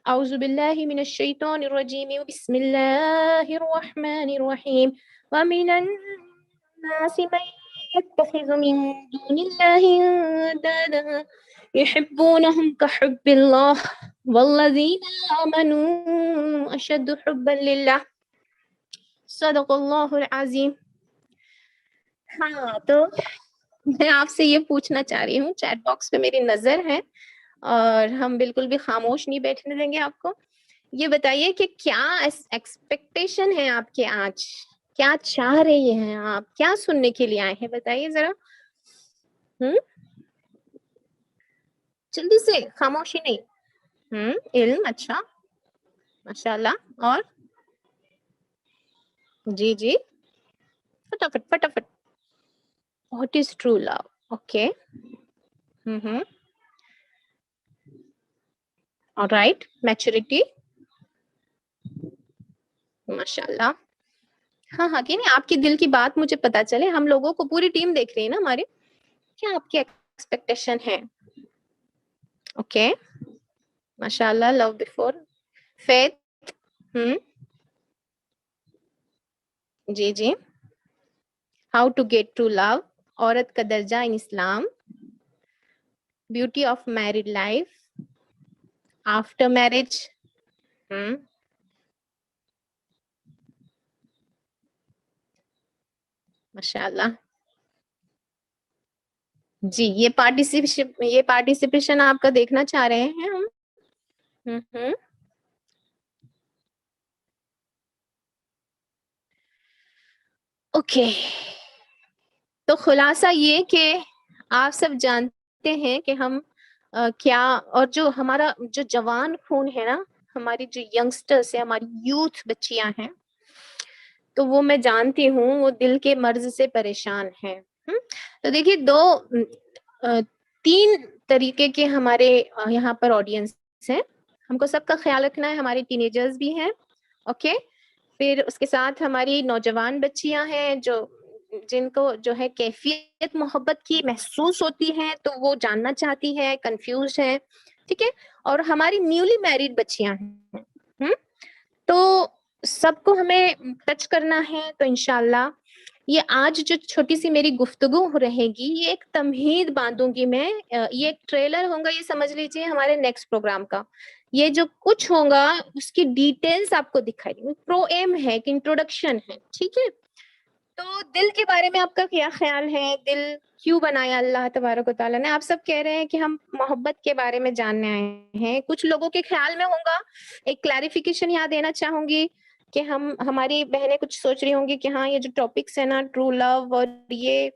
اعوذ باللہ من الشیطان الرجیم بسم اللہ الرحمن الرحیم ومن الناس من يتخذ من دون اللہ اندادا يحبونهم كحب الله والذین آمنوا اشد حبا للہ صدق اللہ العظیم. ہاں تو میں آپ سے یہ پوچھنا چاہ رہی ہوں، چیٹ باکس پہ میری نظر ہے اور ہم بالکل بھی خاموش نہیں بیٹھنے دیں گے آپ کو. یہ بتائیے کہ کیا ایکسپیکٹیشن ہے آپ کے آج، کیا چاہ رہی ہیں آپ، کیا سننے کے لیے آئے ہیں بتائیے ذرا. جلدی سے، خاموشی نہیں. علم، اچھا ماشاء اللہ. اور جی جی فٹافٹ فٹافٹ. What is true love? Okay. Alright. Maturity. ماشاء اللہ. ہاں ہاں، کہ نہیں آپ کی دل کی بات مجھے پتا چلے. ہم لوگوں کو پوری ٹیم دیکھ رہی ہے نا ہماری. کیا آپ کی ایکسپیکٹیشن ہے؟ اوکے ماشاء اللہ. Love before faith. جی جی. How to get to love, عورت کا درجہ in Islam, beauty of married life, after marriage. ماشاء اللہ. جی یہ پارٹیسپیشن آپ کا دیکھنا چاہ رہے ہیں ہم. اوکے. تو خلاصہ یہ کہ آپ سب جانتے ہیں کہ ہم کیا، اور جو ہمارا جو جوان خون ہے نا، ہماری جو ینگسٹرس ہیں، ہماری یوتھ بچیاں ہیں، تو وہ میں جانتی ہوں وہ دل کے مرض سے پریشان ہیں. تو دیکھیے تین طریقے کے ہمارے یہاں پر آڈینس ہیں. ہم کو سب کا خیال رکھنا ہے. ہمارے ٹین ایجرز بھی ہیں، اوکے. پھر اس کے ساتھ ہماری نوجوان بچیاں ہیں جن کو جو ہے کیفیت محبت کی محسوس ہوتی ہے، تو وہ جاننا چاہتی ہے، کنفیوز ہے، ٹھیک ہے. اور ہماری نیولی میریڈ بچیاں ہیں. تو سب کو ہمیں ٹچ کرنا ہے. تو انشاءاللہ یہ آج جو چھوٹی سی میری گفتگو رہے گی، یہ ایک تمہید باندھوں گی میں. یہ ایک ٹریلر ہوگا، یہ سمجھ لیجیے ہمارے نیکسٹ پروگرام کا. یہ جو کچھ ہوگا اس کی ڈیٹیلز آپ کو دکھائی دیں گی. پرو ایم ہے کہ انٹروڈکشن ہے، ٹھیک ہے. تو دل کے بارے میں آپ کا کیا خیال ہے؟ دل کیوں بنایا اللہ تبارک و تعالیٰ نے؟ آپ سب کہہ رہے ہیں کہ ہم محبت کے بارے میں جاننے آئے ہیں. کچھ لوگوں کے خیال میں ہوگا، ایک کلیریفیکیشن یہاں دینا چاہوں گی کہ ہماری بہنیں کچھ سوچ رہی ہوں گی کہ ہاں یہ جو ٹاپکس ہے نا، ٹرو لو اور یہ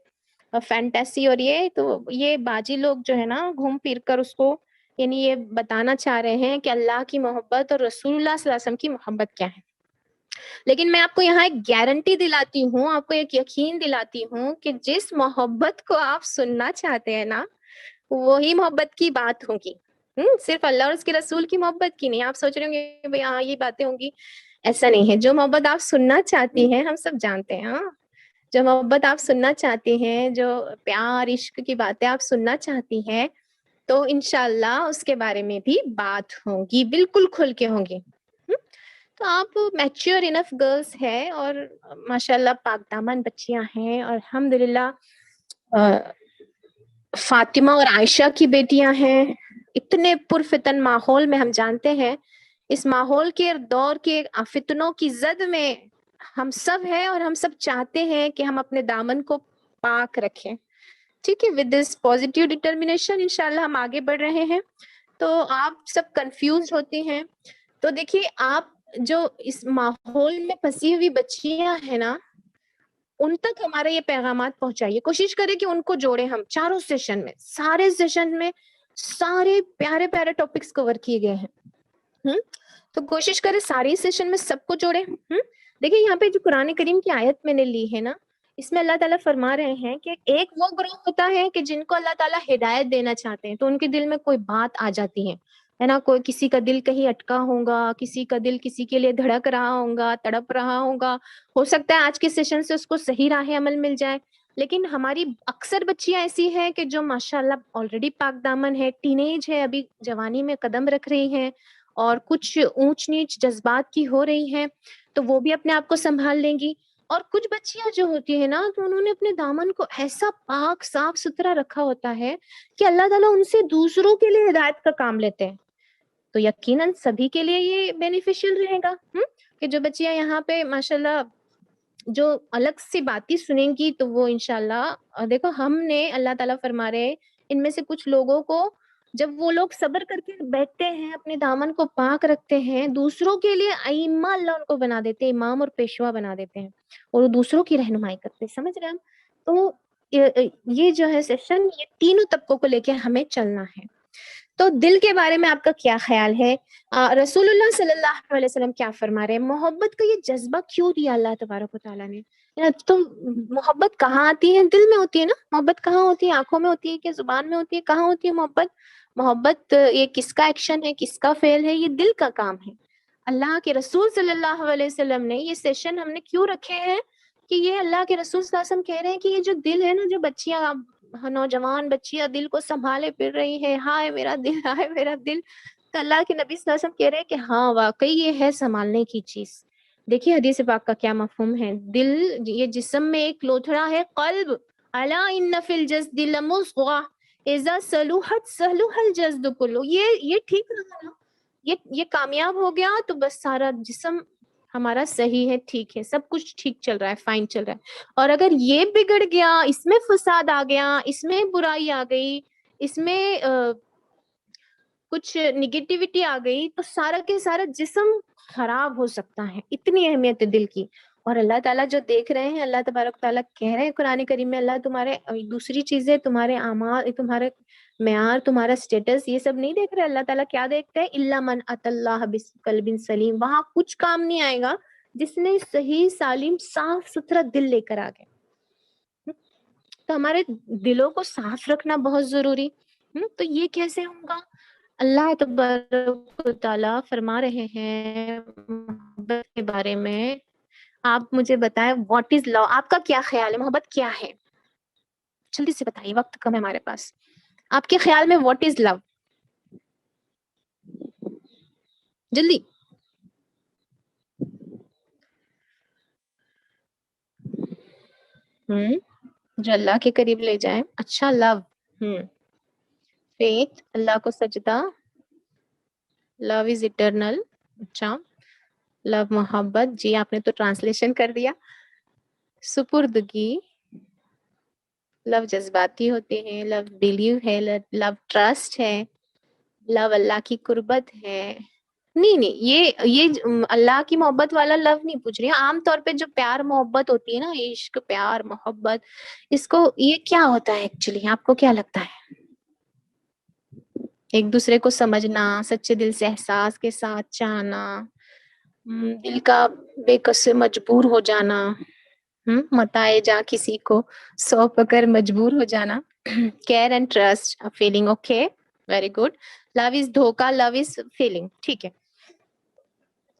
فینٹیسی اور یہ باجی لوگ جو ہے نا گھوم پھر کر اس کو یعنی یہ بتانا چاہ رہے ہیں کہ اللہ کی محبت اور رسول اللہ صلی اللہ علیہ وسلم کی محبت کیا ہے. لیکن میں آپ کو یہاں ایک گارنٹی دلاتی ہوں، آپ کو ایک یقین دلاتی ہوں کہ جس محبت کو آپ سننا چاہتے ہیں نا، وہی محبت کی بات ہوگی. صرف اللہ اور اس کے رسول کی محبت کی نہیں. آپ سوچ رہے ہوں گے بھئی ہاں یہ باتیں ہوں گی، ایسا نہیں ہے. جو محبت آپ سننا چاہتی ہیں ہم سب جانتے ہیں. جو محبت آپ سننا چاہتی ہیں، جو پیار عشق کی باتیں آپ سننا چاہتی ہیں، تو انشاءاللہ اس کے بارے میں بھی بات ہوگی، بالکل کھل کے ہوں گی. تو آپ میچور انف گرلس ہیں اور ماشاءاللہ پاک دامن بچیاں ہیں، اور الحمدللہ فاطمہ اور عائشہ کی بیٹیاں ہیں. اتنے پرفتن ماحول میں ہم جانتے ہیں، اس ماحول کے دور کے فتنوں کی زد میں ہم سب ہیں، اور ہم سب چاہتے ہیں کہ ہم اپنے دامن کو پاک رکھیں، ٹھیک ہے. ود دس پازیٹیو ڈٹرمنیشن انشاءاللہ ہم آگے بڑھ رہے ہیں. تو آپ سب کنفیوز ہوتے ہیں، تو دیکھیے آپ جو اس ماحول میں پھنسی ہوئی بچیاں ہیں نا، ان تک ہمارے یہ پیغامات پہنچائیے. کوشش کریں کہ ان کو جوڑیں. ہم چاروں سیشن میں، سارے سیشن میں سارے پیارے پیارے ٹاپکس کور کیے گئے ہیں. تو کوشش کریں ساری سیشن میں سب کو جوڑیں. دیکھیں یہاں پہ جو قرآن کریم کی آیت میں نے لی ہے نا، اس میں اللہ تعالیٰ فرما رہے ہیں کہ ایک وہ گروہ ہوتا ہے کہ جن کو اللہ تعالیٰ ہدایت دینا چاہتے ہیں، تو ان کے دل میں کوئی بات آ جاتی ہے نا. کوئی کسی کا دل کہیں اٹکا ہوگا، کسی کا دل کسی کے لیے دھڑک رہا ہوگا، تڑپ رہا ہوگا. ہو سکتا ہے آج کے سیشن سے اس کو صحیح راہ عمل مل جائے. لیکن ہماری اکثر بچیاں ایسی ہیں کہ جو ماشاءاللہ آلریڈی پاک دامن ہے، ٹین ایج ہے، ابھی جوانی میں قدم رکھ رہی ہیں، اور کچھ اونچ نیچ جذبات کی ہو رہی ہیں تو وہ بھی اپنے آپ کو سنبھال لیں گی. اور کچھ بچیاں جو ہوتی ہیں نا تو انہوں نے اپنے دامن کو ایسا پاک صاف ستھرا رکھا ہوتا ہے کہ اللہ تعالیٰ ان سے دوسروں کے لیے ہدایت کا کام لیتے ہیں. تو یقیناً سبھی کے لیے یہ بینیفیشل رہے گا کہ جو بچیاں یہاں پہ ماشاءاللہ جو الگ سی باتیں سنیں گی تو وہ انشاءاللہ دیکھو ہم نے اللہ تعالیٰ فرما رہے ان میں سے کچھ لوگوں کو جب وہ لوگ صبر کر کے بیٹھتے ہیں اپنے دامن کو پاک رکھتے ہیں دوسروں کے لیے ائمہ اللہ ان کو بنا دیتے ہیں, امام اور پیشوا بنا دیتے ہیں اور وہ دوسروں کی رہنمائی کرتے ہیں. سمجھ رہے ہیں ہم؟ تو یہ جو ہے سیشن یہ تینوں طبقوں کو لے کے ہمیں چلنا ہے. تو دل کے بارے میں آپ کا کیا خیال ہے؟ رسول اللہ صلی اللہ علیہ وسلم کیا فرما رہے ہیں؟ محبت کا یہ جذبہ کیوں دیا اللہ تبارک و تعالیٰ نے؟ تو محبت کہاں آتی ہے؟ دل میں ہوتی ہے نا. محبت کہاں ہوتی ہے؟ آنکھوں میں ہوتی ہے کہ زبان میں ہوتی ہے؟ کہاں ہوتی ہے محبت؟ محبت یہ کس کا ایکشن ہے, کس کا فعل ہے؟ یہ دل کا کام ہے. اللہ کے رسول صلی اللہ علیہ وسلم نے یہ سیشن ہم نے کیوں رکھے ہیں کہ یہ اللہ کے رسول صلی اللہ علیہ وسلم کہہ رہے ہیں کہ یہ جو دل ہے نا, جو بچیاں نوجوان بچیاں دل کو سنبھالے پھر رہی ہے, ہائے میرا دل, ہائے میرا دل, تو اللہ کے نبی صلی اللہ علیہ وسلم کہہ رہے ہیں کہ ہاں واقعی یہ ہے سنبھالنے کی چیز. دیکھیے حدیث پاک کا کیا مفہوم ہے. دل یہ جسم میں ایک لوتھڑا ہے, قلب الا ان فی الجسد لمضغہ اذا صلحت صلح الجسد کلہ. یہ ٹھیک رہا نا, یہ کامیاب ہو گیا تو بس سارا جسم ہمارا صحیح ہے, ٹھیک ہے, سب کچھ ٹھیک چل رہا ہے, فائن چل رہا ہے. اور اگر یہ بگڑ گیا, اس میں فساد آ گیا, اس میں برائی آ گئی, اس میں کچھ نگیٹیوٹی آ گئی تو سارا کے سارا جسم خراب ہو سکتا ہے. اتنی اہمیت ہے دل کی. اور اللہ تعالیٰ جو دیکھ رہے ہیں, اللہ تبارک تعالیٰ کہہ رہے ہیں قرآن کریم میں, اللہ تمہارے دوسری چیزیں, تمہارے اعمال, تمہارے معیار, تمہارا اسٹیٹس, یہ سب نہیں دیکھ رہے. اللہ تعالیٰ کیا دیکھتے ہیں؟ الا من اتى الله بقلب سلیم. وہاں کچھ کام نہیں آئے گا جس نے صحیح سالم صاف ستھرا دل لے کر آ گئے. تو ہمارے دلوں کو صاف رکھنا بہت ضروری. تو یہ کیسے ہوگا؟ اللہ تبارک و تعالیٰ فرما رہے ہیں محبت کے بارے میں. آپ مجھے بتائیں واٹ از لو, آپ کا کیا خیال ہے؟ محبت کیا ہے؟ جلدی سے بتائیے, وقت کم ہے ہمارے پاس. آپ کے خیال میں واٹ از لو؟ جلدی. جو اللہ کے قریب لے جائیں. اچھا, لو, فیتھ, اللہ کو سجدہ, لو از اٹرنل. اچھا, لو محبت, جی آپ نے تو ٹرانسلیشن کر دیا. سپردگی, لو جذباتی ہوتے ہیں, لو بلیو ہے, لو ٹرسٹ ہے, لو اللہ کی قربت ہے. نہیں, یہ اللہ کی محبت والا لو نہیں پوچھ رہی. عام طور پہ جو پیار محبت ہوتی ہے نا, عشق, پیار, محبت, اس کو یہ کیا ہوتا ہے ایکچولی؟ آپ کو کیا لگتا ہے؟ ایک دوسرے کو سمجھنا, سچے دل سے احساس کے ساتھ چاہنا, دل کا بے قص مجبور ہو جانا, متائے جا کسی کو سونپ کر مجبور ہو جانا. Care and trust feeling. Okay, very good. Love is دھوکا, لو از فیلنگ. ٹھیک ہے.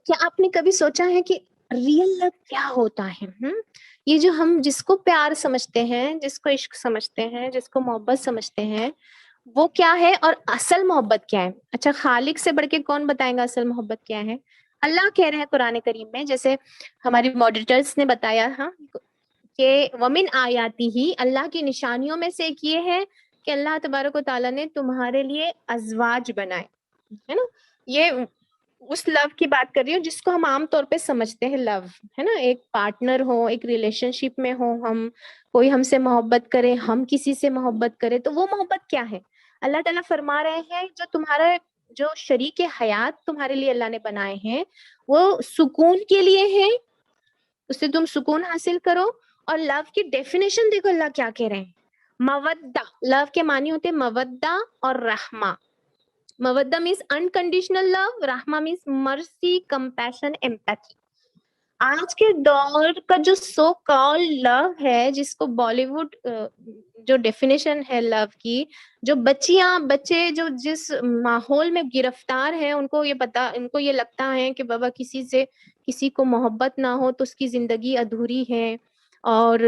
کیا آپ نے کبھی سوچا ہے کہ ریئل لو کیا ہوتا ہے؟ یہ جو ہم جس کو پیار سمجھتے ہیں, جس کو عشق سمجھتے ہیں, جس کو محبت سمجھتے ہیں, وہ کیا ہے اور اصل محبت کیا ہے؟ اچھا, خالق سے بڑھ کے کون بتائیں گا اصل محبت کیا ہے؟ اللہ کہہ رہے ہیں قرآن کریم میں, جیسے ہماری ماڈریٹرز نے بتایا کہ ومن آیاتی ہی, اللہ کی نشانیوں میں سے ایک یہ ہے کہ اللہ تبارک و تعالیٰ نے تمہارے لیے ازواج بنائے, ہے نا. یہ اس لو کی بات کر رہی ہوں جس کو ہم عام طور پہ سمجھتے ہیں لو, ہے نا. ایک پارٹنر ہو, ایک ریلیشن شپ میں ہو, ہم کوئی ہم سے محبت کرے, ہم کسی سے محبت کرے, تو وہ محبت کیا ہے؟ اللہ تعالیٰ فرما رہے ہیں جو تمہارا جو شریک حیات تمہارے لیے اللہ نے بنائے ہیں وہ سکون کے لیے ہیں, اس سے تم سکون حاصل کرو. اور لو کی ڈیفینیشن دیکھو اللہ کیا کہہ رہے ہیں. مودہ, لو کے معنی ہوتے ہیں مودہ اور رحمہ. مودہ means unconditional love, رحمہ means mercy, compassion, empathy. آج کے دور کا جو سو کال لو ہے, جس کو بالی ووڈ جو ڈیفینیشن ہے لو کی, جو بچیاں بچے جو جس ماحول میں گرفتار ہیں, ان کو یہ لگتا ہے کہ بابا کسی کو محبت نہ ہو تو اس کی زندگی ادھوری ہے, اور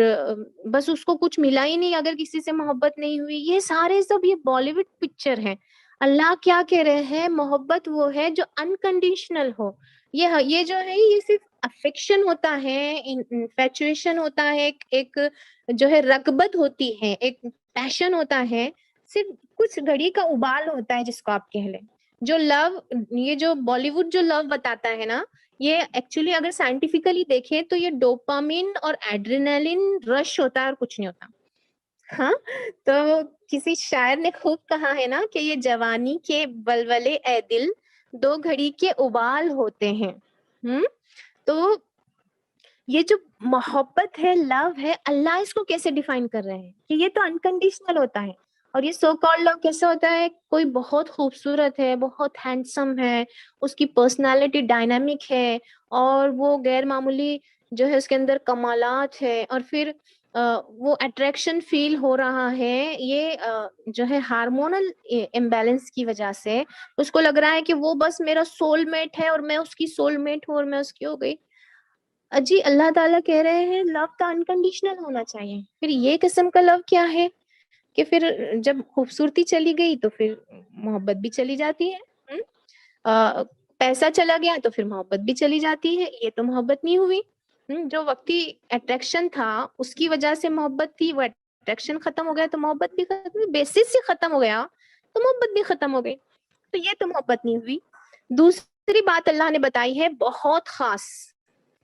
بس اس کو کچھ ملا ہی نہیں اگر کسی سے محبت نہیں ہوئی. یہ سارے سب یہ بالی ووڈ پکچر ہیں. اللہ کیا کہہ رہے ہیں؟ محبت وہ ہے جو انکنڈیشنل ہو. یہ جو ہے یہ صرف افیکشن ہوتا ہے، انفیچویشن ہوتا ہے، ایک جو ہے رغبت ہوتی ہے، ایک پیشن ہوتا ہے، صرف کچھ گھڑی کا ابال ہوتا ہے جس کو آپ کہہ لیں. جو لو، یہ جو بالی ووڈ جو لو بتاتا ہے نا، یہ ایکچولی اگر سائنٹیفکلی دیکھیں تو یہ ڈوپامین اور ایڈرینلن رش ہوتا ہے اور کچھ نہیں ہوتا. ہاں، تو کسی شاعر نے خوب کہا ہے نا کہ یہ جوانی کے ولولے اے دل، دو گھڑی کے ابال ہوتے ہیں. تو یہ جو محبت ہے، لو ہے، اللہ اس کو کیسے ڈیفائن کر رہے ہیں کہ یہ تو انکنڈیشنل ہوتا ہے. اور یہ سو کالڈ لو کیسے ہوتا ہے؟ کوئی بہت خوبصورت ہے، بہت ہینڈسم ہے، اس کی پرسنالٹی ڈائنامک ہے، اور وہ غیر معمولی جو ہے اس کے اندر کمالات ہے، اور پھر وہ اٹریکشن فیل ہو رہا ہے. یہ جو ہے ہارمونل امبیلنس کی وجہ سے اس کو لگ رہا ہے کہ وہ بس میرا سول میٹ ہے اور میں اس کی سول میٹ ہوں اور میں اس کی ہو گئی. جی اللہ تعالیٰ کہہ رہے ہیں لو تو انکنڈیشنل ہونا چاہیے. پھر یہ قسم کا لو کیا ہے کہ پھر جب خوبصورتی چلی گئی تو پھر محبت بھی چلی جاتی ہے. پیسہ چلا گیا تو پھر محبت بھی چلی جاتی ہے. یہ تو محبت نہیں ہوئی. جو وقتی اٹریکشن تھا اس کی وجہ سے محبت تھی، وہ اٹریکشن ختم ہو گیا تو محبت بھی ختم ہوئی. بیسس سے ختم ہو گیا تو محبت بھی ختم ہو گئی. تو یہ تو محبت نہیں ہوئی. دوسری بات اللہ نے بتائی ہے بہت خاص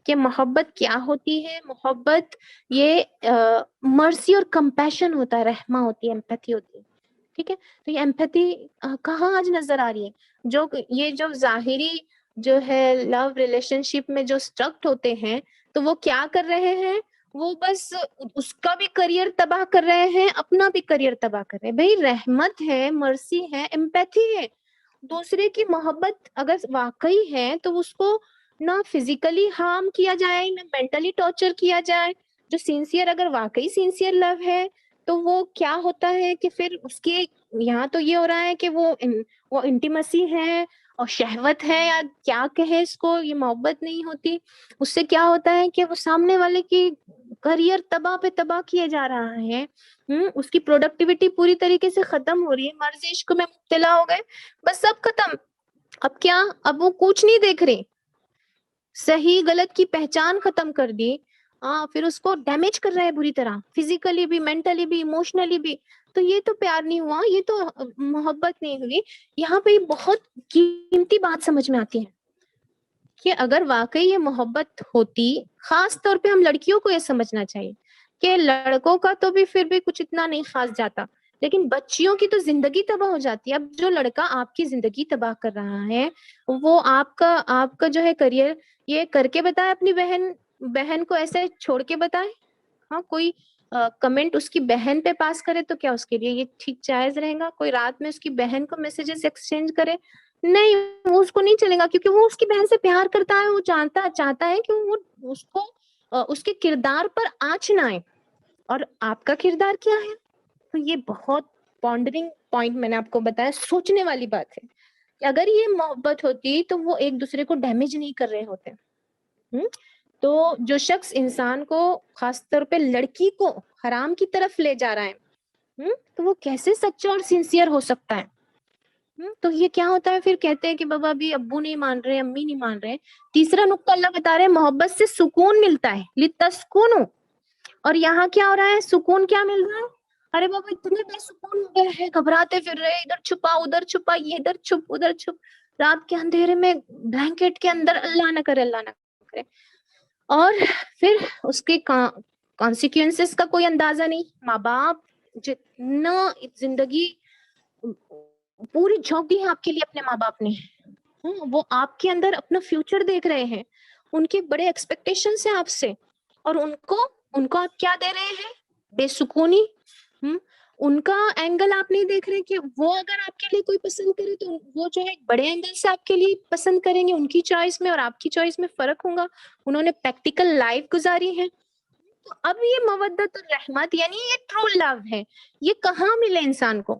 کہ محبت کیا ہوتی ہے. محبت یہ مرسی اور کمپیشن ہوتا ہے، رحمہ ہوتی ہے، ایمپیتھی ہوتی ہے. ٹھیک ہے، تو یہ ایمپیتھی کہاں آج نظر آ رہی ہے؟ یہ جو ظاہری جو ہے لو ریلیشن شپ میں جو اسٹرکٹ ہوتے ہیں تو وہ کیا کر رہے ہیں؟ وہ بس اس کا بھی کریئر تباہ کر رہے ہیں، اپنا بھی کریئر تباہ کر رہے ہیں. بھائی رحمت ہے، مرسی ہے، ایمپیتھی ہے. دوسرے کی محبت اگر واقعی ہے تو اس کو نہ فزیکلی ہارم کیا جائے، نہ مینٹلی ٹارچر کیا جائے. جو سینسیئر، اگر واقعی سینسیئر لو ہے تو وہ کیا ہوتا ہے کہ پھر اس کے یہاں تو یہ ہو رہا ہے کہ وہ انٹیمسی ہے اور شہوت ہے، یا کیا کہے اس کو، یہ محبت نہیں ہوتی. اس سے کیا ہوتا ہے کہ وہ سامنے والے کی کریئر تباہ پہ تباہ کیے جا رہا ہے. اس کی پروڈکٹیوٹی پوری طریقے سے ختم ہو رہی ہے. مرض عشق میں مبتلا ہو گئے، بس سب ختم. اب کیا؟ اب وہ کچھ نہیں دیکھ رہی، صحیح غلط کی پہچان ختم کر دی. پھر اس کو ڈیمیج کر رہا ہے بری طرح، فزیکلی بھی، مینٹلی بھی، ایموشنلی بھی. تو یہ تو پیار نہیں ہوا، یہ تو محبت نہیں ہوئی. یہاں پہ بہت قیمتی بات سمجھ میں آتی ہے کہ اگر واقعی یہ محبت ہوتی، خاص طور پہ ہم لڑکیوں کو یہ سمجھنا چاہیے کہ لڑکوں کا تو بھی پھر بھی کچھ اتنا نہیں خاص جاتا، لیکن بچیوں کی تو زندگی تباہ ہو جاتی ہے. اب جو لڑکا آپ کی زندگی تباہ کر رہا ہے وہ آپ کا جو ہے کریئر یہ کر کے بتائے، اپنی بہن کو ایسے چھوڑ کے بتائے. ہاں، کوئی کمنٹ اس کی بہن پہ پاس کرے تو کیا اس کے لیے یہ ٹھیک جائز رہے گا؟ کوئی رات میں اس کی بہن کو میسجز ایکسچینج کرے؟ نہیں، وہ اس کو نہیں چلے گا، کیونکہ وہ اس کی بہن سے پیار کرتا ہے. وہ چاہتا ہے کہ وہ اس کو اس کے کردار پر آنچ نہ آئے. اور آپ کا کردار کیا ہے؟ تو یہ بہت پونڈرنگ پوائنٹ میں نے آپ کو بتایا، سوچنے والی بات ہے کہ اگر یہ محبت ہوتی تو وہ ایک دوسرے کو ڈیمیج نہیں کر رہے ہوتے. تو جو شخص انسان کو، خاص طور پہ لڑکی کو حرام کی طرف لے جا رہا ہے تو وہ کیسے سچا اور سنسیئر ہو سکتا ہے؟ تو یہ کیا ہوتا ہے پھر؟ کہتے ہیں کہ بابا ابھی ابو نہیں مان رہے، امی نہیں مان رہے. تیسرا نقطہ اللہ بتا رہے ہیں محبت سے سکون ملتا ہے، لتسکونوا. اور یہاں کیا ہو رہا ہے؟ سکون کیا مل رہا ہے؟ ارے بابا اتنے بے سکون ہو گئے ہیں، گھبراتے پھر رہے، ادھر چھپا ادھر چھپا، یہ ادھر چھپ ادھر چھپ، رات کے اندھیرے میں بلینکٹ کے اندر، اللہ نہ کرے اللہ نہ کرے. اور پھر اس کے کانسیکوینسز کا کوئی اندازہ نہیں. ماں باپ جتنا زندگی پوری جھونک دی ہے آپ کے لیے اپنے ماں باپ نے، وہ آپ کے اندر اپنا فیوچر دیکھ رہے ہیں، ان کے بڑے ایکسپیکٹیشنز ہیں آپ سے، اور ان کو آپ کیا دے رہے ہیں؟ بے سکونی. ان کا اینگل آپ نہیں دیکھ رہے کہ وہ اگر آپ کے لیے کوئی پسند کرے تو وہ جو ہے ایک بڑے اینگل سے آپ کے لیے پسند کریں گے. ان کی چوائس میں اور آپ کی چوائس میں فرق ہوگا. انہوں نے پریکٹیکل لائف گزاری ہے. تو اب یہ مودت اور رحمت یعنی یہ ٹرو لو ہے، یہ کہاں ملے انسان کو؟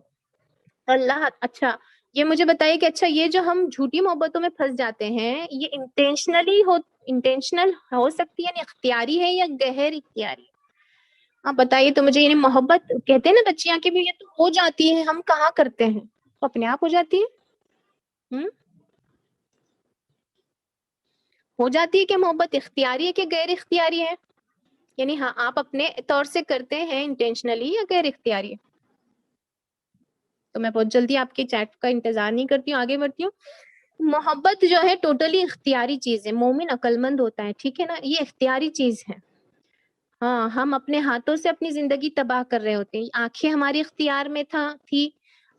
اللہ. اچھا یہ مجھے بتائیے کہ اچھا یہ جو ہم جھوٹی محبتوں میں پھنس جاتے ہیں، یہ انٹینشنل ہو سکتی ہے، یعنی اختیاری ہے یا غیر اختیاری؟ آپ بتائیے تو مجھے. یعنی محبت کہتے ہیں نا بچیاں کی بھی، یہ تو ہو جاتی ہے، ہم کہاں کرتے ہیں. کو اپنے آپ ہو جاتی ہے؟ ہو جاتی ہے کہ محبت اختیاری ہے کہ غیر اختیاری ہے؟ یعنی ہاں آپ اپنے طور سے کرتے ہیں انٹینشنلی یا غیر اختیاری ہے؟ تو میں بہت جلدی آپ کے چیٹ کا انتظار نہیں کرتی ہوں، آگے بڑھتی ہوں. محبت جو ہے ٹوٹلی اختیاری چیز ہے. مومن عقل مند ہوتا ہے، ٹھیک ہے نا، یہ اختیاری چیز ہے. ہاں ہم اپنے ہاتھوں سے اپنی زندگی تباہ کر رہے ہوتے ہیں. آنکھیں ہماری اختیار میں تھی،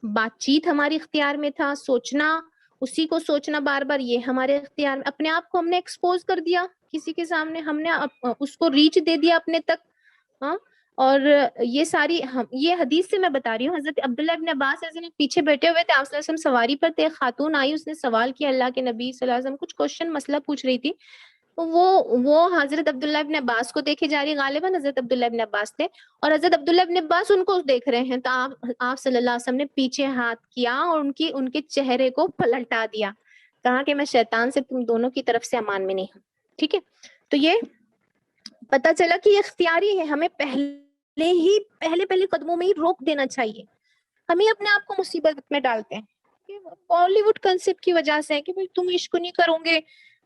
بات چیت ہماری اختیار میں تھا، سوچنا اسی کو سوچنا بار بار یہ ہمارے اختیار میں. اپنے آپ کو ہم نے ایکسپوز کر دیا کسی کے سامنے، ہم نے اس کو ریچ دے دیا اپنے تک. ہاں اور یہ ساری یہ حدیث سے میں بتا رہی ہوں. حضرت عبداللہ ابن عباس پیچھے بیٹھے ہوئے تھے، آپ صلی اللہ علیہ وسلم سواری پر تھے. ایک خاتون آئی، اس نے سوال کیا اللہ کے نبی صلی اللہ علیہ وسلم، کچھ کوشچن مسئلہ پوچھ رہی تھی. وہ حضرت عبداللہ ابن عباس کو دیکھے جا رہی، غالباً حضرت عبداللہ ابن عباس تھے، اور حضرت عبداللہ ابن عباس ان کو دیکھ رہے ہیں. تو آپ صلی اللہ علیہ وسلم نے پیچھے ہاتھ کیا اور ان کے چہرے کو پلٹا دیا، کہا کہ میں شیطان سے تم دونوں کی طرف سے امان میں نہیں ہوں. ٹھیک ہے، تو یہ پتا چلا کہ یہ اختیاری ہے. ہمیں پہلے قدموں میں ہی روک دینا چاہیے. ہمیں اپنے آپ کو مصیبت میں ڈالتے ہیں بالی ووڈ کنسپٹ کی وجہ سے کہ تم عشق نہیں کرو گے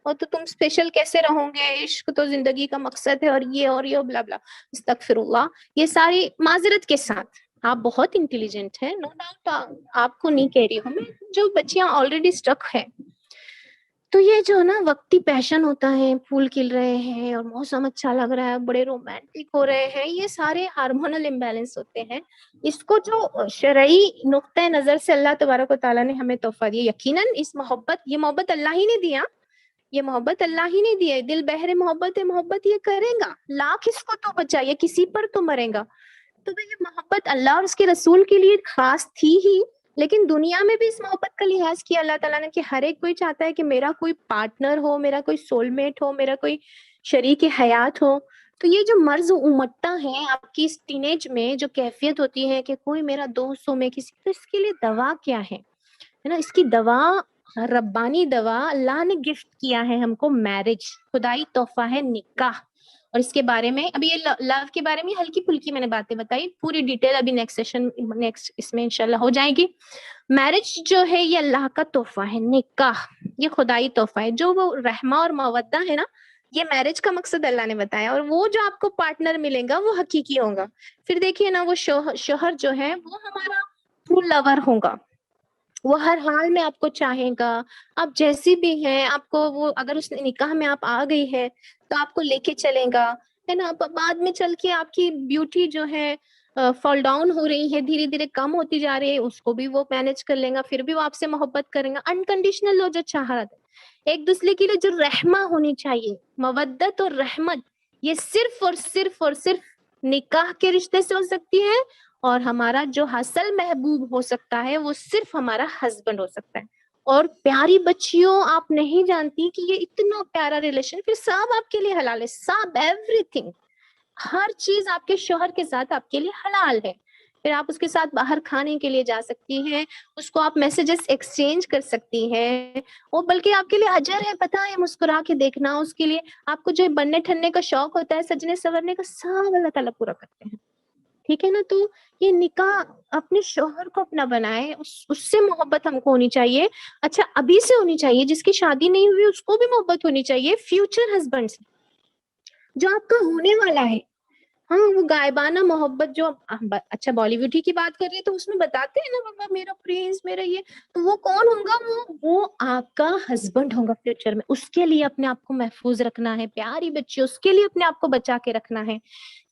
اور تو تم اسپیشل کیسے رہو گے، عشق تو زندگی کا مقصد ہے، اور یہ بلا بلا. استغفر اللہ. یہ ساری معذرت کے ساتھ آپ بہت انٹیلیجنٹ ہیں، نو ڈاؤٹ، آپ کو نہیں کہہ رہی ہوں میں. جو بچیاں آلریڈی اسٹک ہے، تو یہ جو نا وقتی پیشن ہوتا ہے، پھول کھل رہے ہیں اور موسم اچھا لگ رہا ہے، بڑے رومانٹک ہو رہے ہیں، یہ سارے ہارمونل امبیلنس ہوتے ہیں. اس کو جو شرعی نقطۂ نظر سے اللہ تبارک و تعالیٰ نے ہمیں تحفہ دیا، یقیناً اس یہ محبت اللہ ہی نے دیا، یہ محبت اللہ ہی نے دیا. دل بہر محبت یہ کرے گا، لاکھ اس کو تو بچا، یہ کسی پر تو مرے گا. تو یہ محبت اللہ اور اس کے رسول کے لیے خاص تھی ہی، لیکن دنیا میں بھی اس محبت کا لحاظ کیا اللہ تعالیٰ نے کہ ہر ایک کوئی چاہتا ہے کہ میرا کوئی پارٹنر ہو، میرا کوئی سول میٹ ہو، میرا کوئی شریک حیات ہو. تو یہ جو مرض امٹتا ہے آپ کی اس ٹینیج میں، جو کیفیت ہوتی ہے کہ کوئی میرا دوست ہو، میں کسی، تو اس کے لیے دوا کیا ہے نا؟ اس کی دوا، ربانی دوا اللہ نے گفٹ کیا ہے ہم کو، میرج، خدائی تحفہ ہے نکاح. اور اس کے بارے میں ابھی یہ لو کے بارے میں ہلکی پھلکی میں نے باتیں بتائی، پوری ڈیٹیل ابھی نیکسٹ اس میں انشاءاللہ ہو جائے گی. میرج جو ہے یہ اللہ کا تحفہ ہے، نکاح یہ خدائی تحفہ ہے. جو وہ رحمہ اور مودہ ہے نا، یہ میرج کا مقصد اللہ نے بتایا. اور وہ جو آپ کو پارٹنر ملے گا وہ حقیقی ہوگا. پھر دیکھیے نا، وہ شوہر جو ہے وہ ہمارا ٹرو لور ہوگا، وہ ہر حال میں آپ کو چاہے گا، آپ جیسی بھی ہیں. آپ کو وہ اگر اس نکاح میں آپ آ گئی ہے تو آپ کو لے کے چلے گا، ہے نا. بعد میں چل کے آپ کی بیوٹی جو ہے فال ڈاؤن ہو رہی ہے، دھیرے دھیرے کم ہوتی جا رہی ہے، اس کو بھی وہ مینج کر لیں گا، پھر بھی وہ آپ سے محبت کریں گا. انکنڈیشنل ہو جو چاہت، ایک دوسرے کے لیے جو رحمہ ہونی چاہیے، مودت اور رحمت، یہ صرف نکاح کے رشتے سے ہو سکتی ہے. اور ہمارا جو حاصل محبوب ہو سکتا ہے وہ صرف ہمارا ہسبینڈ ہو سکتا ہے. اور پیاری بچیوں، آپ نہیں جانتی کہ یہ اتنا پیارا ریلیشن پھر سب آپ کے لیے حلال ہے، سب، ایوری تھنگ، ہر چیز آپ کے شوہر کے ساتھ آپ کے لیے حلال ہے. پھر آپ اس کے ساتھ باہر کھانے کے لیے جا سکتی ہیں، اس کو آپ میسیجز ایکسچینج کر سکتی ہیں، وہ بلکہ آپ کے لیے اجر ہے. پتہ ہے، مسکرا کے دیکھنا، اس کے لیے آپ کو جو بننے ٹھننے کا شوق ہوتا ہے، سجنے سورنے کا، سب اللہ تعالیٰ پورا کرتے ہیں. ٹھیک ہے نا. تو یہ نکاح اپنے شوہر کو اپنا بنائے، اس سے محبت ہم کو ہونی چاہیے. اچھا ابھی سے ہونی چاہیے، جس کی شادی نہیں ہوئی اس کو بھی محبت ہونی چاہیے. فیوچر ہسبینڈ سے جو آپ کا ہونے والا ہے، ہاں وہ غائبانہ محبت جو، اچھا بالی ووڈ ہی کی بات کر رہی ہے تو اس میں بتاتے ہیں نا، بابا میرا پرنس، میرا یہ، تو وہ کون ہوگا؟ وہ آپ کا ہسبینڈ ہوگا فیوچر میں. اس کے لیے اپنے آپ کو محفوظ رکھنا ہے، پیاری بچی، اس کے لیے اپنے آپ کو بچا کے رکھنا ہے.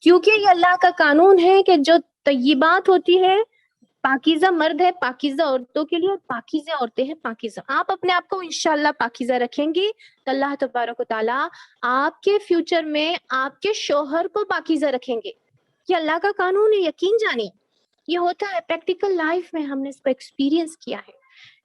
کیونکہ یہ اللہ کا قانون ہے کہ جو طیبات ہوتی ہے، پاکیزہ مرد ہے پاکیزہ عورتوں کے لیے، اور پاکیزہ عورتیں ہیں پاکیزہ. آپ اپنے آپ کو انشاءاللہ پاکیزہ رکھیں گی تو اللہ تبارک و تعالیٰ آپ کے فیوچر میں آپ کے شوہر کو پاکیزہ رکھیں گے. یہ اللہ کا قانون ہے، یقین جانیے. یہ ہوتا ہے پریکٹیکل لائف میں، ہم نے اس کو ایکسپیرینس کیا ہے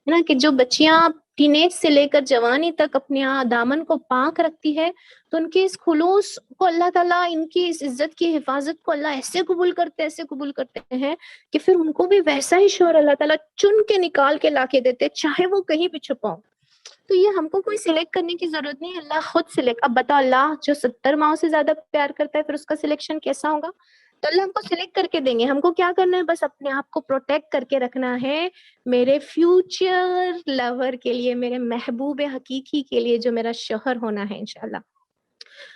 نا، کہ جو بچیاں ٹینیج سے لے کر جوانی تک اپنے دامن کو پاک رکھتی ہے، تو ان کے اس خلوص کو اللہ تعالیٰ، ان کی اس عزت کی حفاظت کو اللہ ایسے قبول کرتے ہیں کہ پھر ان کو بھی ویسا ہی شوہر اللہ تعالیٰ چن کے نکال کے لا کے دیتے، چاہے وہ کہیں بھی چھپاؤ. تو یہ ہم کو کوئی سلیکٹ کرنے کی ضرورت نہیں، اللہ خود سلیکٹ. اب بتا، اللہ جو 70 ماؤں سے زیادہ پیار کرتا ہے، پھر اس کا سلیکشن کیسا ہوگا؟ تو اللہ ہم کو سلیکٹ کر کے دیں گے. ہم کو کیا کرنا ہے؟ بس اپنے آپ کو پروٹیکٹ کر کے رکھنا ہے میرے فیوچر لور کے لیے, میرے محبوب حقیقی کے لیے, جو میرا شوہر ہونا ہے انشاءاللہ.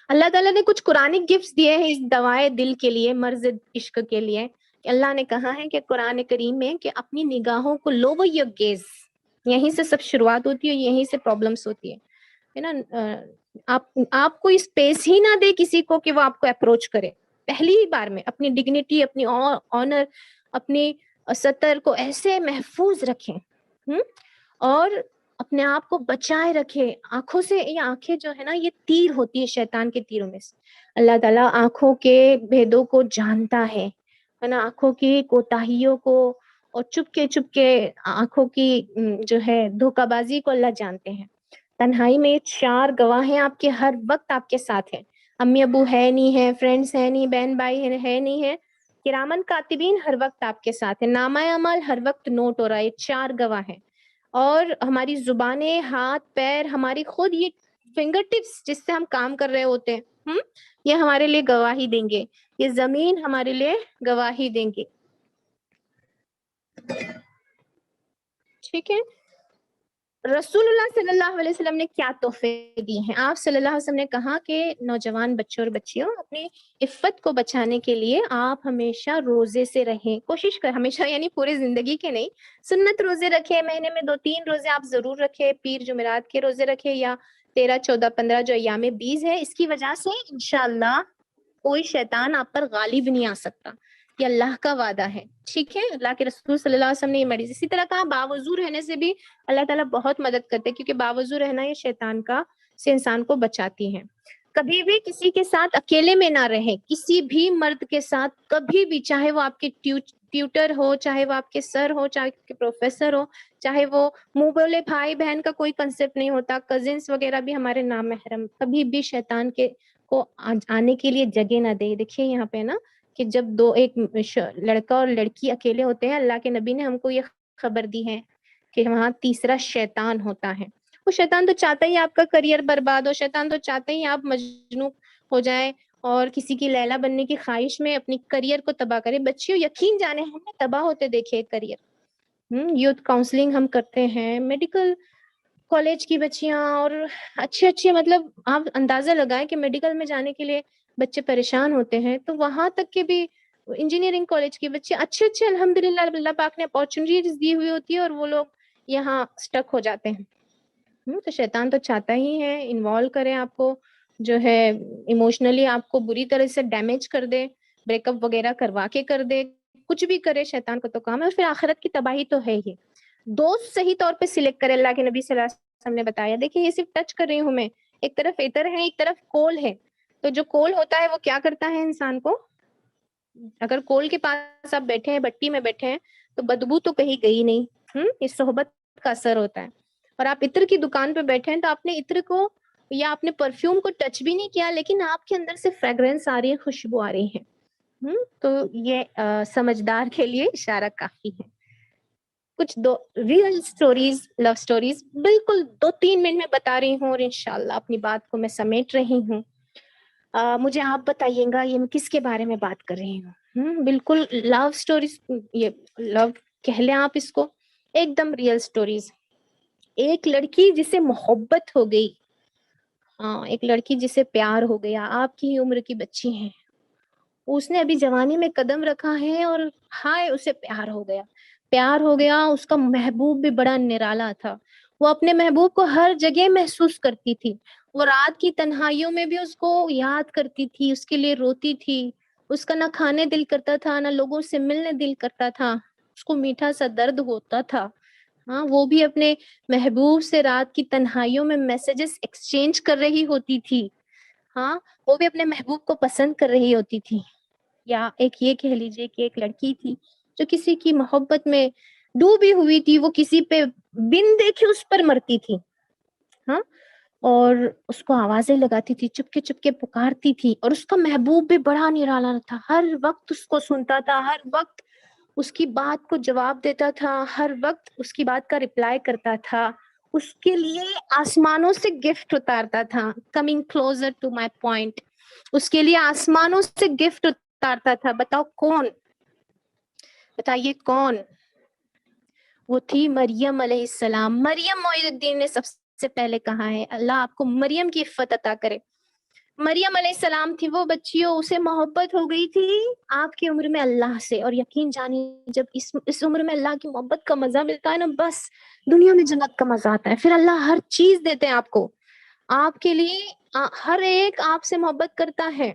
اللہ تعالیٰ نے کچھ قرآنک گفٹس دیے ہیں اس دوائے دل کے لیے, مرض عشق کے لیے. اللہ نے کہا ہے کہ قرآن کریم میں کہ اپنی نگاہوں کو lower your gaze, یہیں سے سب شروعات ہوتی ہے, یہیں سے پرابلمس ہوتی ہے نا. آپ کو اسپیس ہی نہ دے کسی کو کہ وہ آپ کو اپروچ کرے. پہلی ہی بار میں اپنی ڈگنیٹی, اپنی آنر, اپنی سطر کو ایسے محفوظ رکھیں اور اپنے آپ کو بچائے رکھے آنکھوں سے. یہ آنکھیں جو ہے نا, یہ تیر ہوتی ہے شیطان کے تیروں میں سے. اللہ تعالیٰ آنکھوں کے بھیدوں کو جانتا ہے نا, آنکھوں کی کوتاہیوں کو اور چپ کے آنکھوں کی جو ہے دھوکہ بازی کو اللہ جانتے ہیں. تنہائی میں 4 گواہ ہیں آپ کے, ہر وقت آپ کے ساتھ ہیں. امی ابو ہے نہیں ہے, فرینڈس ہے نہیں, بہن بھائی ہے نہیں ہے, کرامن کاتبین ہر وقت آپ کے ساتھ ہیں. نامہ اعمال ہر وقت نوٹ ہو رہا ہے. 4 گواہ ہیں. اور ہماری زبانیں, ہاتھ پیر, ہماری خود یہ فنگر ٹپس جس سے ہم کام کر رہے ہوتے ہیں, یہ ہمارے لیے گواہی دیں گے. یہ زمین ہمارے لیے گواہی دیں گے. ٹھیک ہے. رسول اللہ صلی اللہ علیہ وسلم نے کیا تحفے دی ہیں؟ آپ صلی اللہ علیہ وسلم نے کہا کہ نوجوان بچوں اور بچیوں, اپنی عفت کو بچانے کے لیے آپ ہمیشہ روزے سے رہیں. کوشش کر, ہمیشہ یعنی پوری زندگی کے نہیں, سنت روزے رکھے, مہینے میں 2-3 روزے آپ ضرور رکھے, پیر جمعرات کے روزے رکھے, یا 13, 14, 15 جو ایام بیز ہے. اس کی وجہ سے انشاءاللہ کوئی شیطان آپ پر غالب نہیں آ سکتا. یہ اللہ کا وعدہ ہے. ٹھیک ہے. اللہ کے رسول صلی اللہ علیہ وسلم نے یہ میڈیسن. اسی طرح کہا باوضو رہنے سے بھی اللہ تعالیٰ بہت مدد کرتے ہیں, کیونکہ باوضو رہنا یہ شیطان کا سے انسان کو بچاتی ہے. کبھی بھی کسی کے ساتھ اکیلے میں نہ رہیں, کسی بھی مرد کے ساتھ کبھی بھی, چاہے وہ آپ کے ٹیوٹر ہو, چاہے وہ آپ کے سر ہو, چاہے آپ کے پروفیسر ہو, چاہے وہ منہ بولے بھائی بہن کا کوئی کنسپٹ نہیں ہوتا, کزنس وغیرہ بھی ہمارے نام محرم. کبھی بھی شیطان کے کو آنے کے لیے جگہ نہ دے. دیکھیے یہاں پہ نا کہ جب ایک لڑکا اور لڑکی اکیلے ہوتے ہیں, اللہ کے نبی نے ہم کو یہ خبر دی ہے کہ وہاں تیسرا شیطان ہوتا ہے. وہ شیطان تو چاہتا ہی آپ کا کریئر برباد ہو, شیطان تو چاہتا ہی آپ مجنون ہو جائیں اور کسی کی لیلا بننے کی خواہش میں اپنی کریئر کو تباہ کرے. بچیوں یقین جانے ہم نے تباہ ہوتے دیکھے کریئر. یوتھ کاؤنسلنگ ہم کرتے ہیں, میڈیکل کالج کی بچیاں اور اچھے مطلب آپ اندازہ لگائیں کہ میڈیکل میں جانے کے لیے بچے پریشان ہوتے ہیں, تو وہاں تک کہ بھی انجینئرنگ کالج کے بچے اچھے الحمدللہ اللہ پاک نے اپارچونیٹیز دی ہوئی ہوتی ہے, اور وہ لوگ یہاں اسٹک ہو جاتے ہیں. تو شیطان تو چاہتا ہی ہے انوالو کرے آپ کو, جو ہے ایموشنلی آپ کو بری طرح سے ڈیمیج کر دے, بریک اپ وغیرہ کروا کے کر دے, کچھ بھی کرے. شیطان کا تو کام ہے, اور پھر آخرت کی تباہی تو ہے ہی. دوست صحیح طور پہ سلیکٹ کرے. اللہ کے نبی صلی اللہ علیہ وسلم نے بتایا. دیکھیں یہ صرف ٹچ کر رہی ہوں میں, ایک طرف ایتر ہے, ایک طرف کول ہے. تو جو کول ہوتا ہے وہ کیا کرتا ہے انسان کو, اگر کول کے پاس آپ بیٹھے ہیں, بٹی میں بیٹھے ہیں, تو بدبو تو کہیں گئی نہیں. اس صحبت کا اثر ہوتا ہے. اور آپ عطر کی دکان پہ بیٹھے ہیں, تو آپ نے عطر کو یا آپ نے پرفیوم کو ٹچ بھی نہیں کیا, لیکن آپ کے اندر سے فریگرنس آ رہی ہے, خوشبو آ رہی ہے. تو یہ سمجھدار کے لیے اشارہ کافی ہے. کچھ دو ریئل سٹوریز, لو سٹوریز بالکل 2-3 منٹ میں بتا رہی ہوں, اور انشاءاللہ اپنی بات کو میں سمیٹ رہی ہوں. مجھے آپ بتائیے گا یہ میں کس کے بارے میں بات کر رہی ہوں. بالکل لو سٹوریز, یہ لو کہہ لیں آپ اس کو, ایک دم ریئل سٹوریز. ایک لڑکی جسے محبت ہو گئی, ایک لڑکی جسے پیار ہو گیا, آپ کی ہی عمر کی بچی ہیں, اس نے ابھی جوانی میں قدم رکھا ہے, اور ہائے اسے پیار ہو گیا. اس کا محبوب بھی بڑا نرالا تھا. وہ اپنے محبوب کو ہر جگہ محسوس کرتی تھی. وہ رات کی تنہائیوں میں بھی اس کو یاد کرتی تھی, اس کے لیے روتی تھی. اس کا نہ کھانے دل کرتا تھا, نہ لوگوں سے ملنے دل کرتا تھا. اس کو میٹھا سا درد ہوتا تھا. وہ بھی اپنے محبوب سے رات کی تنہائیوں میں میسجز ایکسچینج کر رہی ہوتی تھی. وہ بھی اپنے محبوب کو پسند کر رہی ہوتی تھی. یا ایک یہ کہہ لیجئے کہ ایک لڑکی تھی جو کسی کی محبت میں ڈوبی ہوئی تھی. وہ کسی پہ بن دیکھے اس پر مرتی تھی, اور اس کو آوازیں لگاتی تھی, چپ کے پکارتی تھی. اور اس کا محبوب بھی بڑا نرالا تھا, ہر وقت اس کو سنتا تھا, ہر وقت اس کی بات کو جواب دیتا تھا, ہر وقت اس کی بات کا رپلائی کرتا تھا. اس کے لیے آسمانوں سے گفٹ اتارتا تھا. Coming closer to my point, اس کے لیے آسمانوں سے گفٹ اتارتا تھا. بتاؤ کون؟ بتائیے کون؟ وہ تھی مریم علیہ السلام. مریم معین الدین نے سب سے پہلے کہا ہے اللہ آپ کو مریم کی عفت عطا کرے. مریم علیہ السلام تھی وہ بچیوں، اسے محبت ہو گئی تھی آپ کی عمر میں اللہ سے. اور یقین جانیے جب اس عمر میں اللہ کی محبت کا مزہ ملتا ہے نا، بس دنیا میں جنت کا مزہ آتا ہے. پھر اللہ ہر چیز دیتے ہیں آپ کو، آپ کے لیے ہر ایک آپ سے محبت کرتا ہے.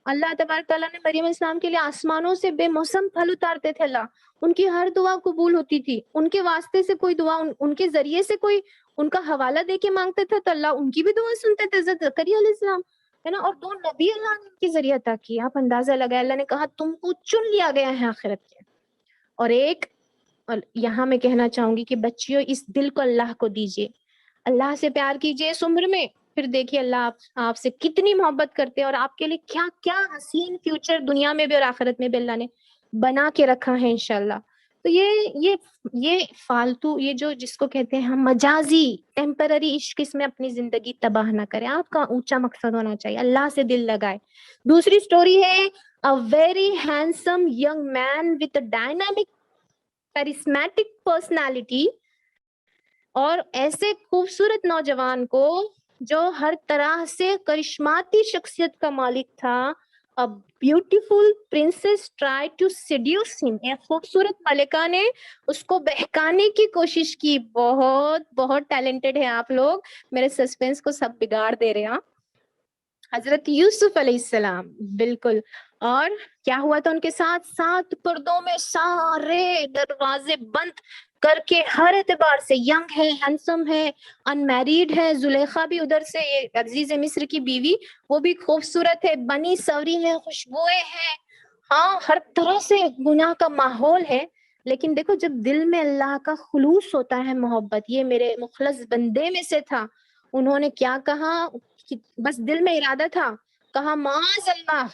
اللہ تبارک تعالیٰ نے مریم علیہ السلام کے لیے آسمانوں سے بے موسم پھل اتارتے تھے. اللہ ان کی ہر دعا قبول ہوتی تھی. ان کے واسطے سے کوئی دعا ان کے ذریعے سے کوئی ان کا حوالہ دے کے مانگتے تھے تو اللہ ان کی بھی دعا سنتے تھے. حضرت زکریا علیہ السلام ہے نا، اور 2 نبی اللہ نے ان کے ذریعے عطا کیا. آپ اندازہ لگائے، اللہ نے کہا تم کو چن لیا گیا ہے آخرت کے. اور یہاں میں کہنا چاہوں گی کہ بچیوں اس دل کو اللہ کو دیجیے، اللہ سے پیار کیجیے اس عمر میں. پھر دیکھیے اللہ آپ سے کتنی محبت کرتے ہیں اور آپ کے لیے کیا کیا حسین فیوچر دنیا میں بھی اور آخرت میں بھی اللہ نے بنا کے رکھا ہے انشاءاللہ. تو یہ فالتو، یہ جو جس کو کہتے ہیں ہم مجازی ٹیمپرری عشق، اس میں اپنی زندگی تباہ نہ کریں. آپ کا اونچا مقصد ہونا چاہیے، اللہ سے دل لگائے. دوسری سٹوری ہے a very handsome young man with a dynamic charismatic personality. اور ایسے خوبصورت نوجوان کو جو ہر طرح سے کرشماتی شخصیت کا مالک تھا. A beautiful princess tried to seduce him. ایک خوبصورت ملکہ نے اس کو بہکانے کی کوشش کی. بہت بہت ٹیلنٹڈ ہیں آپ لوگ، میرے سسپینس کو سب بگاڑ دے رہے ہیں. حضرت یوسف علیہ السلام بالکل. اور کیا ہوا تھا ان کے ساتھ؟ 7 پردوں میں سارے دروازے بند کر کے، ہر اعتبار سے ینگ ہے، ہینڈسم ہے، ان میریڈ ہے. زلیخا بھی ادھر سے، یہ عزیز مصر کی بیوی، وہ بھی خوبصورت ہے، بنی سوری ہے، خوشبوئیں ہیں. ہاں ہر طرح سے گناہ کا ماحول ہے. لیکن دیکھو جب دل میں اللہ کا خلوص ہوتا ہے، محبت، یہ میرے مخلص بندے میں سے تھا. انہوں نے کیا کہا؟ بس دل میں ارادہ تھا، کہا معاذ اللہ،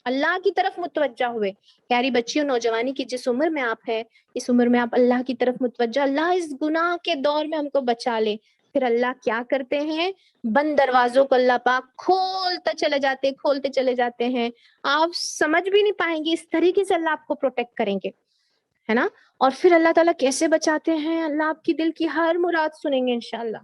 اللہ کی طرف متوجہ ہوئے. پیاری بچیوں، نوجوانی کی جس عمر میں آپ ہیں، اس عمر میں آپ اللہ کی طرف متوجہ، اللہ اس گناہ کے دور میں ہم کو بچا لے. پھر اللہ کیا کرتے ہیں؟ بند دروازوں کو اللہ پاک کھولتے چلے جاتے ہیں. آپ سمجھ بھی نہیں پائیں گے اس طریقے سے اللہ آپ کو پروٹیکٹ کریں گے، ہے نا. اور پھر اللہ تعالیٰ کیسے بچاتے ہیں؟ اللہ آپ کی دل کی ہر مراد سنیں گے انشاءاللہ،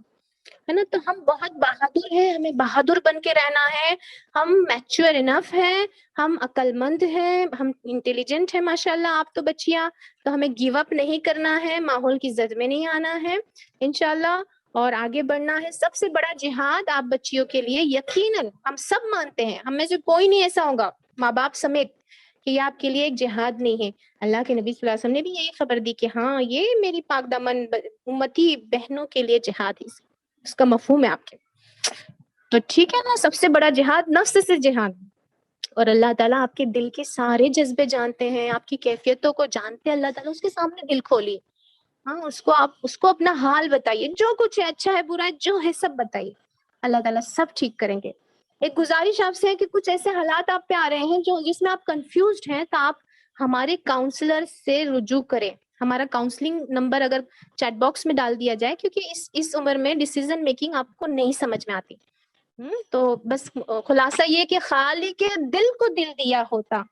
ہے نا. تو ہم بہت بہادر ہیں، ہمیں بہادر بن کے رہنا ہے. ہم میچور انف ہیں، ہم عقل مند ہیں، ہم انٹیلیجنٹ ہیں ماشاءاللہ. آپ تو بچیاں، تو ہمیں گیو اپ نہیں کرنا ہے، ماحول کی زد میں نہیں آنا ہے انشاءاللہ، اور آگے بڑھنا ہے. سب سے بڑا جہاد آپ بچیوں کے لیے، یقیناً ہم سب مانتے ہیں، ہم میں سے کوئی نہیں ایسا ہوگا ماں باپ سمیت کہ یہ آپ کے لیے ایک جہاد نہیں ہے. اللہ کے نبی صلی اللہ علیہ وسلم نے بھی یہی خبر دی کہ ہاں یہ میری پاک دامن امتی بہنوں کے لیے جہاد ہے. اس کا مفہوم ہے آپ کے. تو ٹھیک ہے نا، سب سے بڑا جہاد نفس سے جہاد. اور اللہ تعالیٰ آپ کے دل کے سارے جذبے جانتے ہیں، آپ کی کیفیتوں کو جانتے ہیں. اللہ تعالیٰ اس کے سامنے دل کھولیے، ہاں اس کو اپنا حال بتائیے، جو کچھ ہے، اچھا ہے برا ہے، جو ہے سب بتائیے. اللہ تعالیٰ سب ٹھیک کریں گے. ایک گزارش آپ سے ہے کہ کچھ ایسے حالات آپ پہ آ رہے ہیں جس میں آپ کنفیوزڈ ہیں، تو آپ ہمارے کاؤنسلر سے رجوع کریں. ہمارا کاؤنسلنگ نمبر اگر چیٹ باکس میں ڈال دیا جائے، کیونکہ اس عمر میں ڈیسیزن میکنگ آپ کو نہیں سمجھ میں آتی. تو بس خلاصہ یہ کہ خالق کے دل کو دل دیا ہوتا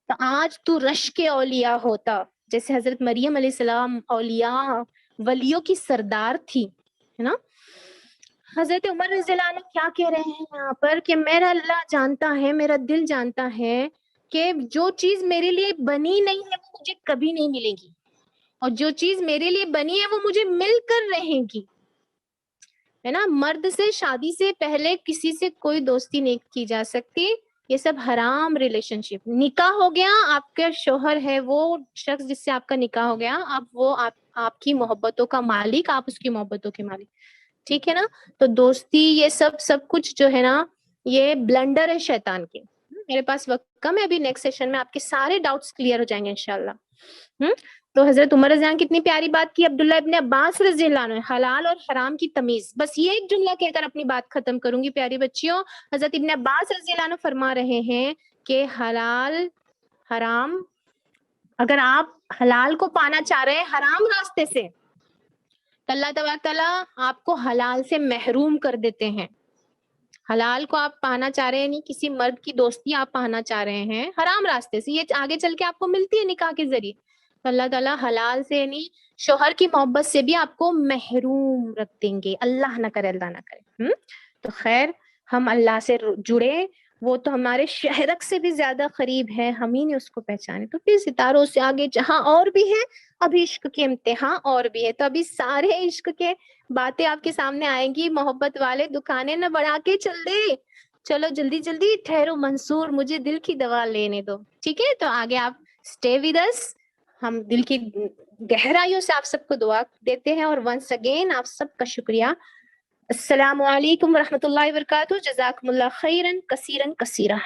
تو آج تو رش کے اولیاء ہوتا. جیسے حضرت مریم علیہ السلام اولیاء ولیوں کی سردار تھی، ہے نا. حضرت عمر رضی اللہ عنہ کیا کہہ رہے ہیں یہاں پر کہ میرا اللہ جانتا ہے، میرا دل جانتا ہے کہ جو چیز میرے لیے بنی نہیں ہے وہ مجھے کبھی نہیں ملے گی، اور جو چیز میرے لیے بنی ہے وہ مجھے مل کر رہے گی، ہے نا. مرد سے شادی سے پہلے کسی سے کوئی دوستی نہیں کی جا سکتی، یہ سب حرام ریلیشن شپ. نکاح ہو گیا، آپ کے شوہر ہے وہ شخص جس سے آپ کا نکاح ہو گیا، اب وہ آپ کی محبتوں کا مالک، آپ اس کی محبتوں کے مالک، ٹھیک ہے نا. تو دوستی یہ سب کچھ جو ہے نا، یہ بلنڈر ہے شیطان کے. میرے پاس وقت کم ہے، ابھی نیکسٹ سیشن میں آپ کے سارے ڈاؤٹس کلیئر ہو جائیں گے انشاءاللہ. تو حضرت عمر رضی اللہ عنہ کتنی پیاری بات کی. عبداللہ ابن عباس رضی اللہ عنہ، حلال اور حرام کی تمیز. بس یہ ایک جملہ کہہ کر اپنی بات ختم کروں گی پیاری بچیوں. حضرت ابن عباس رضی اللہ عنہ فرما رہے ہیں کہ حلال حرام، اگر آپ حلال کو پانا چاہ رہے ہیں حرام راستے سے، تو اللہ تبارک تعالیٰ آپ کو حلال سے محروم کر دیتے ہیں. حلال کو آپ پانا چاہ رہے ہیں، نہیں کسی مرد کی دوستی آپ پانا چاہ رہے ہیں حرام راستے سے، یہ آگے چل کے آپ کو ملتی ہے نکاح کے ذریعے، تو اللہ تعالیٰ حلال سے نہیں شوہر کی محبت سے بھی آپ کو محروم رکھ دیں گے، اللہ نہ کرے، اللہ نہ کرے۔ تو خیر ہم اللہ سے جڑے، وہ تو ہمارے شہرک سے بھی زیادہ قریب ہے، ہم ہی نے اس کو پہچانے، تو پھر ستاروں سے آگے جہاں اور بھی ہے، ابھی عشق کے امتحان اور بھی ہے، تو ابھی سارے عشق کے باتیں آپ کے سامنے آئیں گی، محبت والے دکانیں نہ بڑھا کے چل دے، چلو جلدی جلدی ٹھہرو منصور، مجھے دل کی دوا لینے دو، ٹھیک ہے؟ تو آگے آپ اسٹے ود اس، ہم دل کی گہرائیوں سے آپ سب کو دعا دیتے ہیں، اور ونس اگین آپ سب کا شکریہ۔ السلام علیکم ورحمۃ اللہ وبرکاتہ، جزاکم اللہ خیرن کثیرن کثیرہ۔